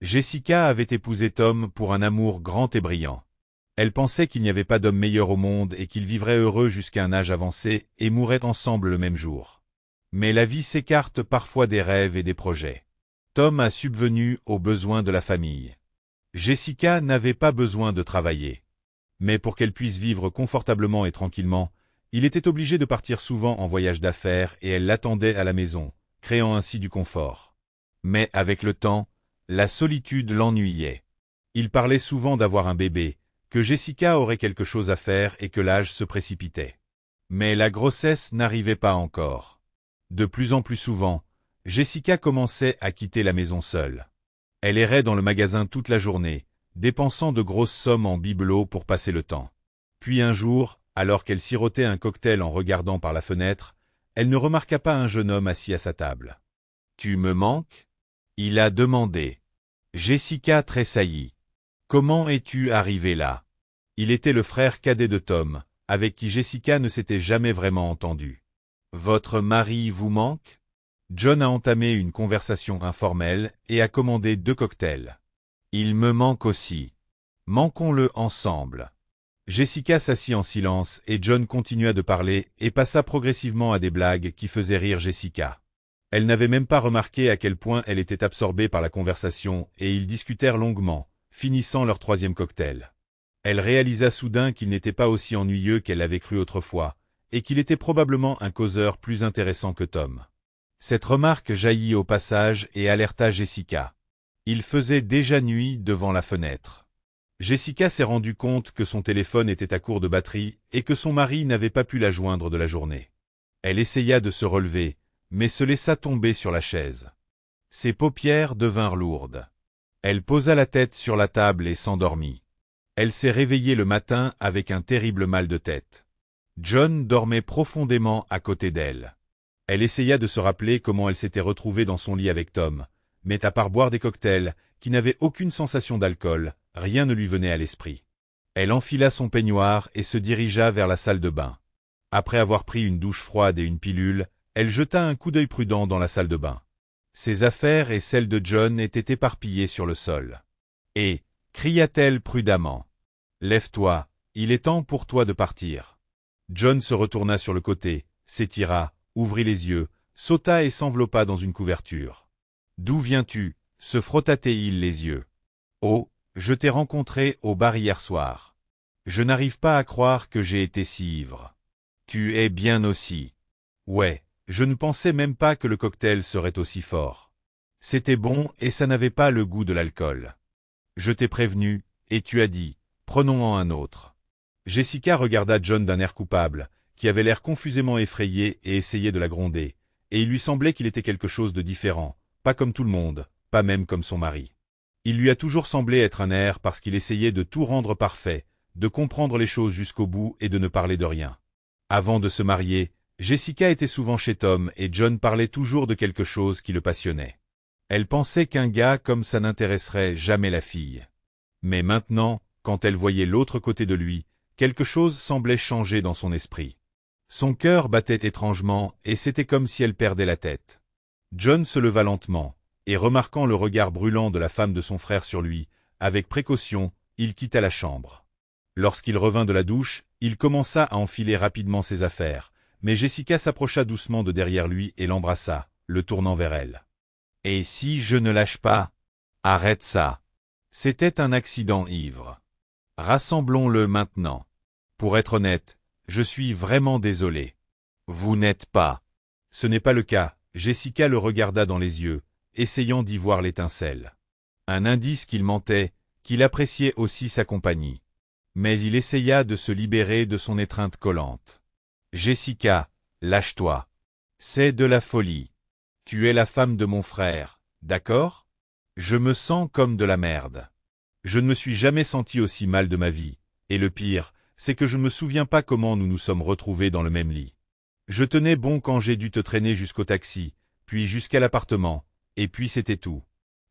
Jessica avait épousé Tom pour un amour grand et brillant. Elle pensait qu'il n'y avait pas d'homme meilleur au monde et qu'ils vivraient heureux jusqu'à un âge avancé et mourraient ensemble le même jour. Mais la vie s'écarte parfois des rêves et des projets. Tom a subvenu aux besoins de la famille. Jessica n'avait pas besoin de travailler. Mais pour qu'elle puisse vivre confortablement et tranquillement, il était obligé de partir souvent en voyage d'affaires et elle l'attendait à la maison, créant ainsi du confort. Mais avec le temps, la solitude l'ennuyait. Il parlait souvent d'avoir un bébé, que Jessica aurait quelque chose à faire et que l'âge se précipitait. Mais la grossesse n'arrivait pas encore. De plus en plus souvent, Jessica commençait à quitter la maison seule. Elle errait dans le magasin toute la journée, dépensant de grosses sommes en bibelots pour passer le temps. Puis un jour, alors qu'elle sirotait un cocktail en regardant par la fenêtre, elle ne remarqua pas un jeune homme assis à sa table. « Tu me manques ?» il a demandé. Jessica tressaillit. « Comment es-tu arrivé là ?» Il était le frère cadet de Tom, avec qui Jessica ne s'était jamais vraiment entendue. « Votre mari vous manque ?» John a entamé une conversation informelle et a commandé 2 cocktails. « Il me manque aussi. Manquons-le ensemble. » Jessica s'assit en silence et John continua de parler et passa progressivement à des blagues qui faisaient rire Jessica. Elle n'avait même pas remarqué à quel point elle était absorbée par la conversation et ils discutèrent longuement, finissant leur 3e cocktail. Elle réalisa soudain qu'il n'était pas aussi ennuyeux qu'elle l'avait cru autrefois, et qu'il était probablement un causeur plus intéressant que Tom. Cette remarque jaillit au passage et alerta Jessica. Il faisait déjà nuit devant la fenêtre. Jessica s'est rendu compte que son téléphone était à court de batterie et que son mari n'avait pas pu la joindre de la journée. Elle essaya de se relever, mais se laissa tomber sur la chaise. Ses paupières devinrent lourdes. Elle posa la tête sur la table et s'endormit. Elle s'est réveillée le matin avec un terrible mal de tête. John dormait profondément à côté d'elle. Elle essaya de se rappeler comment elle s'était retrouvée dans son lit avec Tom, mais à part boire des cocktails, qui n'avaient aucune sensation d'alcool, rien ne lui venait à l'esprit. Elle enfila son peignoir et se dirigea vers la salle de bain. Après avoir pris une douche froide et une pilule, elle jeta un coup d'œil prudent dans la salle de bain. Ses affaires et celles de John étaient éparpillées sur le sol. « Et » cria-t-elle prudemment. « Lève-toi, il est temps pour toi de partir. » John se retourna sur le côté, s'étira, ouvrit les yeux, sauta et s'enveloppa dans une couverture. « D'où viens-tu » se frotta-t-il les yeux. « Oh, je t'ai rencontré au bar hier soir. Je n'arrive pas à croire que j'ai été si ivre. Tu es bien aussi. Ouais, je ne pensais même pas que le cocktail serait aussi fort. C'était bon et ça n'avait pas le goût de l'alcool. Je t'ai prévenu, et tu as dit, prenons-en un autre. » Jessica regarda John d'un air coupable, qui avait l'air confusément effrayé et essayait de la gronder, et il lui semblait qu'il était quelque chose de différent, pas comme tout le monde, pas même comme son mari. Il lui a toujours semblé être un air parce qu'il essayait de tout rendre parfait, de comprendre les choses jusqu'au bout et de ne parler de rien. Avant de se marier, Jessica était souvent chez Tom et John parlait toujours de quelque chose qui le passionnait. Elle pensait qu'un gars comme ça n'intéresserait jamais la fille. Mais maintenant, quand elle voyait l'autre côté de lui, quelque chose semblait changer dans son esprit. Son cœur battait étrangement et c'était comme si elle perdait la tête. John se leva lentement, et remarquant le regard brûlant de la femme de son frère sur lui, avec précaution, il quitta la chambre. Lorsqu'il revint de la douche, il commença à enfiler rapidement ses affaires, mais Jessica s'approcha doucement de derrière lui et l'embrassa, le tournant vers elle. « Et si je ne lâche pas ? Arrête ça. C'était un accident ivre. Rassemblons-le maintenant. Pour être honnête, je suis vraiment désolé. Vous n'êtes pas. » Ce n'est pas le cas, Jessica le regarda dans les yeux, essayant d'y voir l'étincelle. Un indice qu'il mentait, qu'il appréciait aussi sa compagnie. Mais il essaya de se libérer de son étreinte collante. « Jessica, lâche-toi. C'est de la folie. Tu es la femme de mon frère, d'accord ? Je me sens comme de la merde. Je ne me suis jamais senti aussi mal de ma vie, et le pire, c'est que je ne me souviens pas comment nous nous sommes retrouvés dans le même lit. Je tenais bon quand j'ai dû te traîner jusqu'au taxi, puis jusqu'à l'appartement, et puis c'était tout.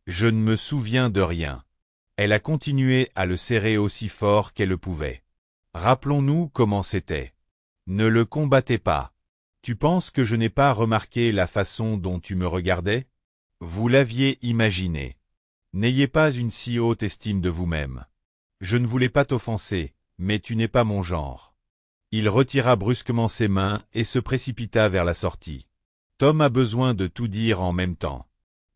Je ne me souviens de rien. » Elle a continué à le serrer aussi fort qu'elle le pouvait. « Rappelons-nous comment c'était. Ne le combattez pas. Tu penses que je n'ai pas remarqué la façon dont tu me regardais ? Vous l'aviez imaginé. N'ayez pas une si haute estime de vous-même. Je ne voulais pas t'offenser, mais tu n'es pas mon genre. Il retira brusquement ses mains et se précipita vers la sortie. Tom a besoin de tout dire en même temps.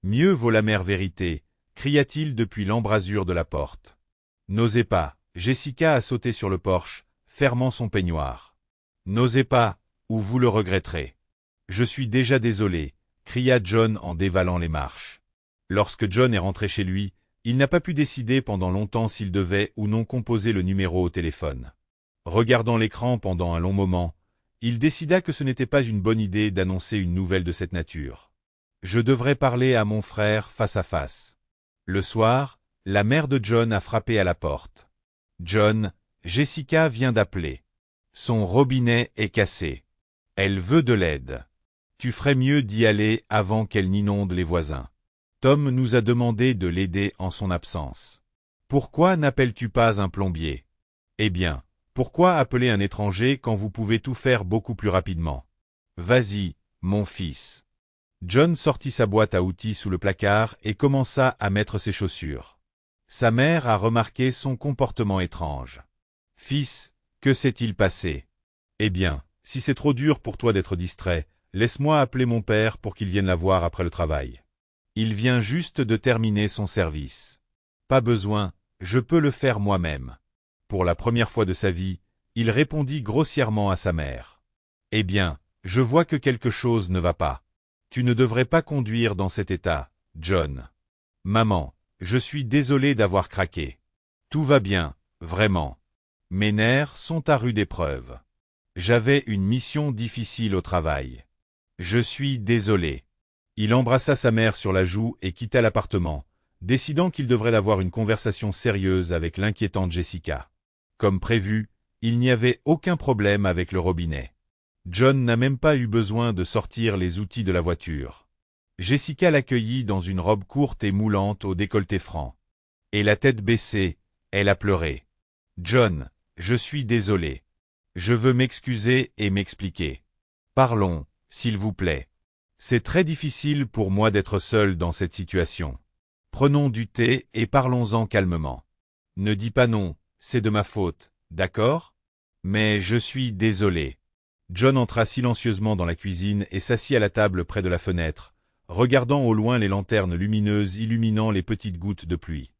Mieux vaut l'amère vérité, cria-t-il depuis l'embrasure de la porte. N'osez pas, Jessica a sauté sur le porche, fermant son peignoir. N'osez pas, ou vous le regretterez. Je suis déjà désolé, cria John en dévalant les marches. Lorsque John est rentré chez lui, il n'a pas pu décider pendant longtemps s'il devait ou non composer le numéro au téléphone. Regardant l'écran pendant un long moment, il décida que ce n'était pas une bonne idée d'annoncer une nouvelle de cette nature. Je devrais parler à mon frère face à face. Le soir, la mère de John a frappé à la porte. John, Jessica vient d'appeler. Son robinet est cassé. Elle veut de l'aide. Tu ferais mieux d'y aller avant qu'elle n'inonde les voisins. Tom nous a demandé de l'aider en son absence. Pourquoi n'appelles-tu pas un plombier? Eh bien, pourquoi appeler un étranger quand vous pouvez tout faire beaucoup plus rapidement? Vas-y, mon fils. John sortit sa boîte à outils sous le placard et commença à mettre ses chaussures. Sa mère a remarqué son comportement étrange. Fils, que s'est-il passé? Eh bien, si c'est trop dur pour toi d'être distrait, laisse-moi appeler mon père pour qu'il vienne la voir après le travail. Il vient juste de terminer son service. Pas besoin, je peux le faire moi-même. Pour la première fois de sa vie, il répondit grossièrement à sa mère. Eh bien, je vois que quelque chose ne va pas. Tu ne devrais pas conduire dans cet état, John. Maman, je suis désolé d'avoir craqué. Tout va bien, vraiment. Mes nerfs sont à rude épreuve. J'avais une mission difficile au travail. Je suis désolé. Il embrassa sa mère sur la joue et quitta l'appartement, décidant qu'il devrait avoir une conversation sérieuse avec l'inquiétante Jessica. Comme prévu, il n'y avait aucun problème avec le robinet. John n'a même pas eu besoin de sortir les outils de la voiture. Jessica l'accueillit dans une robe courte et moulante au décolleté franc. Et la tête baissée, elle a pleuré. « John, je suis désolé. Je veux m'excuser et m'expliquer. Parlons, s'il vous plaît. C'est très difficile pour moi d'être seul dans cette situation. Prenons du thé et parlons-en calmement. Ne dis pas non, c'est de ma faute, d'accord? Mais je suis désolé. » John entra silencieusement dans la cuisine et s'assit à la table près de la fenêtre, regardant au loin les lanternes lumineuses illuminant les petites gouttes de pluie.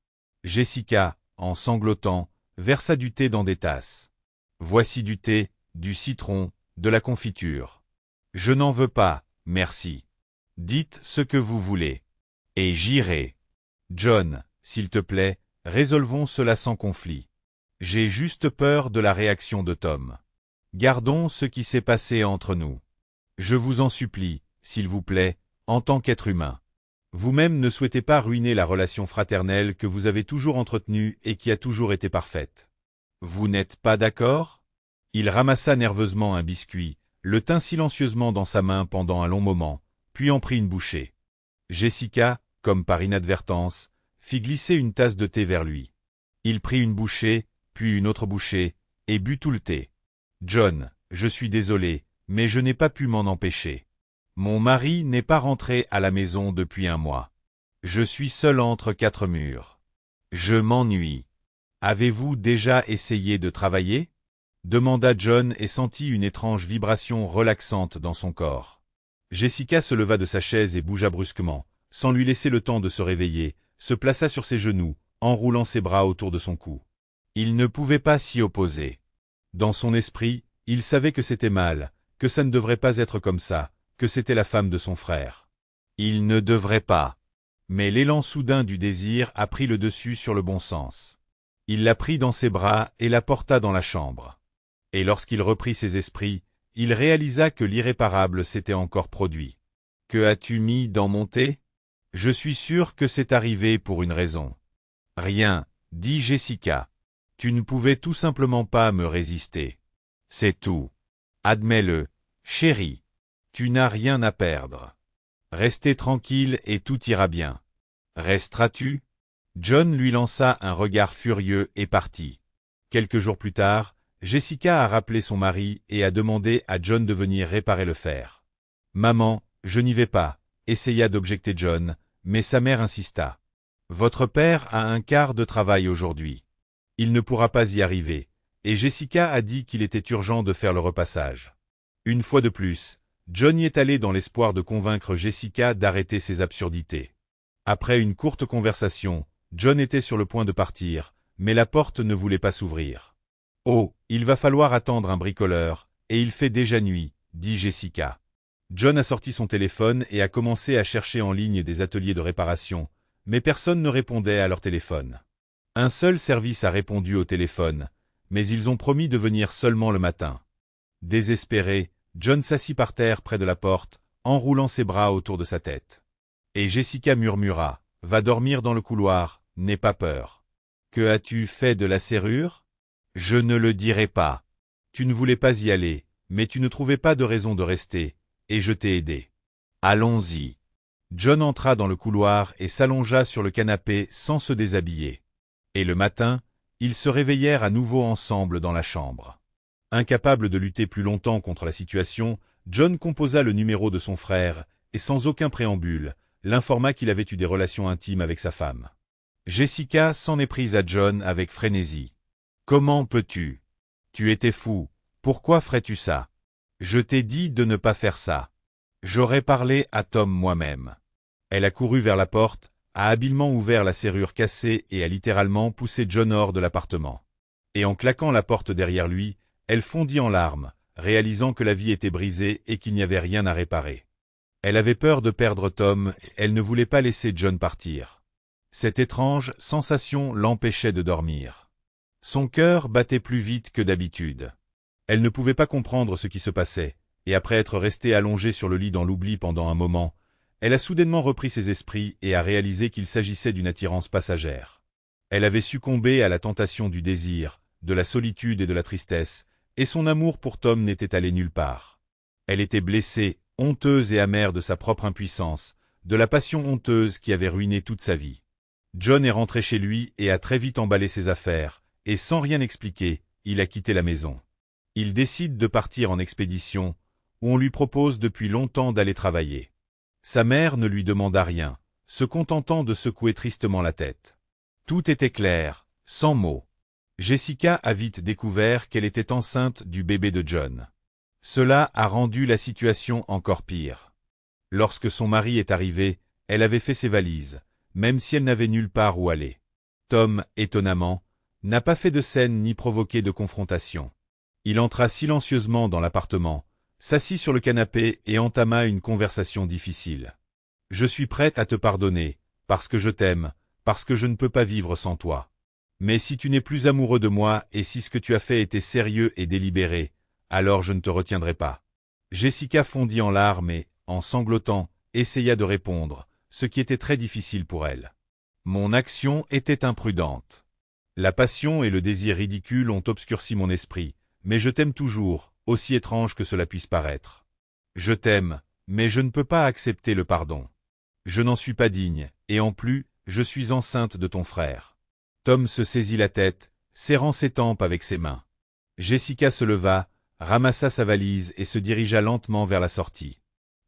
Jessica, en sanglotant, versa du thé dans des tasses. « Voici du thé, du citron, de la confiture. Je n'en veux pas, merci. Dites ce que vous voulez. Et j'irai. John, s'il te plaît, résolvons cela sans conflit. J'ai juste peur de la réaction de Tom. Gardons ce qui s'est passé entre nous. Je vous en supplie, s'il vous plaît, en tant qu'être humain. Vous-même ne souhaitez pas ruiner la relation fraternelle que vous avez toujours entretenue et qui a toujours été parfaite. Vous n'êtes pas d'accord? Il ramassa nerveusement un biscuit, le tint silencieusement dans sa main pendant un long moment, puis en prit une bouchée. Jessica, comme par inadvertance, fit glisser une tasse de thé vers lui. Il prit une bouchée, puis une autre bouchée, et but tout le thé. « John, je suis désolé, mais je n'ai pas pu m'en empêcher. Mon mari n'est pas rentré à la maison depuis un mois. Je suis seul entre quatre murs. Je m'ennuie. Avez-vous déjà essayé de travailler? » demanda John et sentit une étrange vibration relaxante dans son corps. Jessica se leva de sa chaise et bougea brusquement, sans lui laisser le temps de se réveiller, se plaça sur ses genoux, enroulant ses bras autour de son cou. Il ne pouvait pas s'y opposer. Dans son esprit, il savait que c'était mal, que ça ne devrait pas être comme ça, que c'était la femme de son frère. Il ne devrait pas. Mais l'élan soudain du désir a pris le dessus sur le bon sens. Il la prit dans ses bras et la porta dans la chambre. Et lorsqu'il reprit ses esprits, il réalisa que l'irréparable s'était encore produit. « Que as-tu mis dans mon thé? Je suis sûr que c'est arrivé pour une raison. »« Rien, » dit Jessica. « Tu ne pouvais tout simplement pas me résister. C'est tout. Admets-le, chérie. Tu n'as rien à perdre. Restez tranquille et tout ira bien. Resteras-tu? » John lui lança un regard furieux et partit. Quelques jours plus tard, Jessica a rappelé son mari et a demandé à John de venir réparer le fer. « Maman, je n'y vais pas », essaya d'objecter John, mais sa mère insista. Votre père a un quart de travail aujourd'hui. Il ne pourra pas y arriver, et Jessica a dit qu'il était urgent de faire le repassage. Une fois de plus, John y est allé dans l'espoir de convaincre Jessica d'arrêter ses absurdités. Après une courte conversation, John était sur le point de partir, mais la porte ne voulait pas s'ouvrir. « Oh, il va falloir attendre un bricoleur, et il fait déjà nuit, » dit Jessica. John a sorti son téléphone et a commencé à chercher en ligne des ateliers de réparation, mais personne ne répondait à leur téléphone. Un seul service a répondu au téléphone, mais ils ont promis de venir seulement le matin. Désespéré, John s'assit par terre près de la porte, enroulant ses bras autour de sa tête. Et Jessica murmura, « Va dormir dans le couloir, n'aie pas peur. »« Que as-tu fait de la serrure ? » ?»« Je ne le dirai pas. Tu ne voulais pas y aller, mais tu ne trouvais pas de raison de rester, et je t'ai aidé. Allons-y. » John entra dans le couloir et s'allongea sur le canapé sans se déshabiller. Et le matin, ils se réveillèrent à nouveau ensemble dans la chambre. Incapable de lutter plus longtemps contre la situation, John composa le numéro de son frère, et sans aucun préambule, l'informa qu'il avait eu des relations intimes avec sa femme. Jessica s'en est prise à John avec frénésie. « Comment peux-tu ? Tu étais fou, pourquoi ferais-tu ça ? Je t'ai dit de ne pas faire ça. J'aurais parlé à Tom moi-même. » Elle a couru vers la porte, a habilement ouvert la serrure cassée et a littéralement poussé John hors de l'appartement. Et en claquant la porte derrière lui, elle fondit en larmes, réalisant que la vie était brisée et qu'il n'y avait rien à réparer. Elle avait peur de perdre Tom, et elle ne voulait pas laisser John partir. Cette étrange sensation l'empêchait de dormir. Son cœur battait plus vite que d'habitude. Elle ne pouvait pas comprendre ce qui se passait, et après être restée allongée sur le lit dans l'oubli pendant un moment, elle a soudainement repris ses esprits et a réalisé qu'il s'agissait d'une attirance passagère. Elle avait succombé à la tentation du désir, de la solitude et de la tristesse, et son amour pour Tom n'était allé nulle part. Elle était blessée, honteuse et amère de sa propre impuissance, de la passion honteuse qui avait ruiné toute sa vie. John est rentré chez lui et a très vite emballé ses affaires, et sans rien expliquer, il a quitté la maison. Il décide de partir en expédition, où on lui propose depuis longtemps d'aller travailler. Sa mère ne lui demanda rien, se contentant de secouer tristement la tête. Tout était clair, sans mots. Jessica a vite découvert qu'elle était enceinte du bébé de John. Cela a rendu la situation encore pire. Lorsque son mari est arrivé, elle avait fait ses valises, même si elle n'avait nulle part où aller. Tom, étonnamment, n'a pas fait de scène ni provoqué de confrontation. Il entra silencieusement dans l'appartement, s'assit sur le canapé et entama une conversation difficile. « Je suis prête à te pardonner, parce que je t'aime, parce que je ne peux pas vivre sans toi. Mais si tu n'es plus amoureux de moi et si ce que tu as fait était sérieux et délibéré, alors je ne te retiendrai pas. » Jessica fondit en larmes et, en sanglotant, essaya de répondre, ce qui était très difficile pour elle. « Mon action était imprudente. La passion et le désir ridicule ont obscurci mon esprit, mais je t'aime toujours, aussi étrange que cela puisse paraître. Je t'aime, mais je ne peux pas accepter le pardon. Je n'en suis pas digne, et en plus, je suis enceinte de ton frère. » Tom se saisit la tête, serrant ses tempes avec ses mains. Jessica se leva, ramassa sa valise et se dirigea lentement vers la sortie.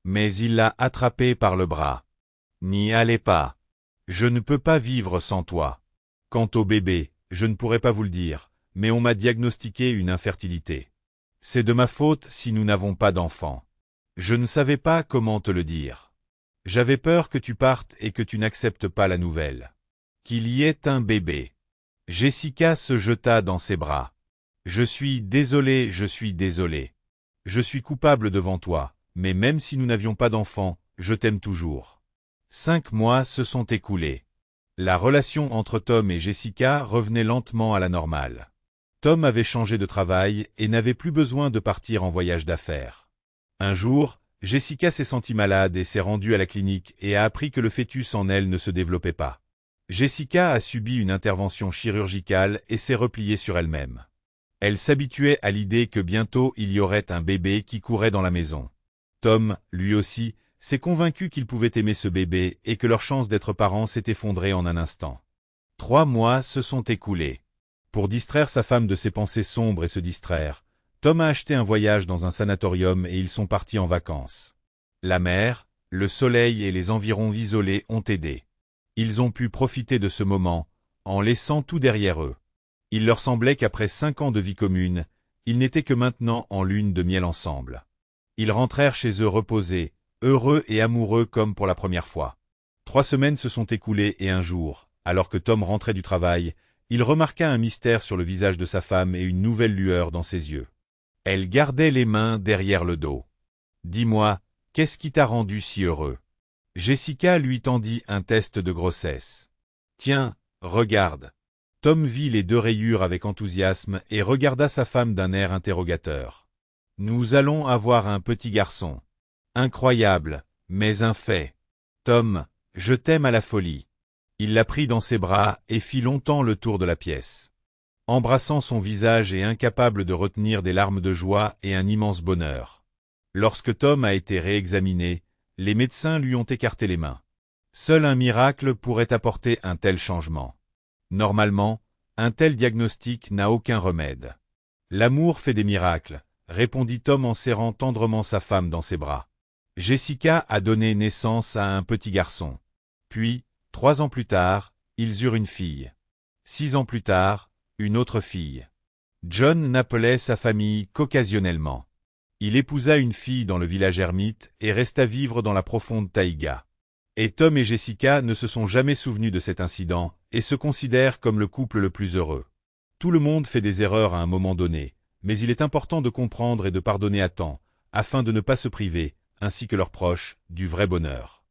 Mais il l'a attrapée par le bras. « N'y allez pas. Je ne peux pas vivre sans toi. Quant au bébé, je ne pourrais pas vous le dire, mais on m'a diagnostiqué une infertilité. C'est de ma faute si nous n'avons pas d'enfant. Je ne savais pas comment te le dire. J'avais peur que tu partes et que tu n'acceptes pas la nouvelle. Qu'il y ait un bébé. » Jessica se jeta dans ses bras. « Je suis désolé, je suis désolé. Je suis coupable devant toi, mais même si nous n'avions pas d'enfant, je t'aime toujours. » 5 mois se sont écoulés. La relation entre Tom et Jessica revenait lentement à la normale. Tom avait changé de travail et n'avait plus besoin de partir en voyage d'affaires. Un jour, Jessica s'est sentie malade et s'est rendue à la clinique et a appris que le fœtus en elle ne se développait pas. Jessica a subi une intervention chirurgicale et s'est repliée sur elle-même. Elle s'habituait à l'idée que bientôt il y aurait un bébé qui courait dans la maison. Tom, lui aussi, s'est convaincu qu'il pouvait aimer ce bébé et que leur chance d'être parents s'est effondrée en un instant. 3 mois se sont écoulés. Pour distraire sa femme de ses pensées sombres et se distraire, Tom a acheté un voyage dans un sanatorium et ils sont partis en vacances. La mer, le soleil et les environs isolés ont aidé. Ils ont pu profiter de ce moment, en laissant tout derrière eux. Il leur semblait qu'après 5 ans de vie commune, ils n'étaient que maintenant en lune de miel ensemble. Ils rentrèrent chez eux reposés, heureux et amoureux comme pour la première fois. 3 semaines se sont écoulées et un jour, alors que Tom rentrait du travail, il remarqua un mystère sur le visage de sa femme et une nouvelle lueur dans ses yeux. Elle gardait les mains derrière le dos. « Dis-moi, qu'est-ce qui t'a rendu si heureux ?» Jessica lui tendit un test de grossesse. « Tiens, regarde. » Tom vit les 2 rayures avec enthousiasme et regarda sa femme d'un air interrogateur. « Nous allons avoir un petit garçon. Incroyable, mais un fait. Tom, je t'aime à la folie. » Il la prit dans ses bras et fit longtemps le tour de la pièce. Embrassant son visage et incapable de retenir des larmes de joie et un immense bonheur. Lorsque Tom a été réexaminé, les médecins lui ont écarté les mains. Seul un miracle pourrait apporter un tel changement. Normalement, un tel diagnostic n'a aucun remède. L'amour fait des miracles, répondit Tom en serrant tendrement sa femme dans ses bras. Jessica a donné naissance à un petit garçon. Puis, 3 ans plus tard, ils eurent une fille. 6 ans plus tard, une autre fille. John n'appelait sa famille qu'occasionnellement. Il épousa une fille dans le village ermite et resta vivre dans la profonde taïga. Et Tom et Jessica ne se sont jamais souvenus de cet incident et se considèrent comme le couple le plus heureux. Tout le monde fait des erreurs à un moment donné, mais il est important de comprendre et de pardonner à temps, afin de ne pas se priver, ainsi que leurs proches, du vrai bonheur.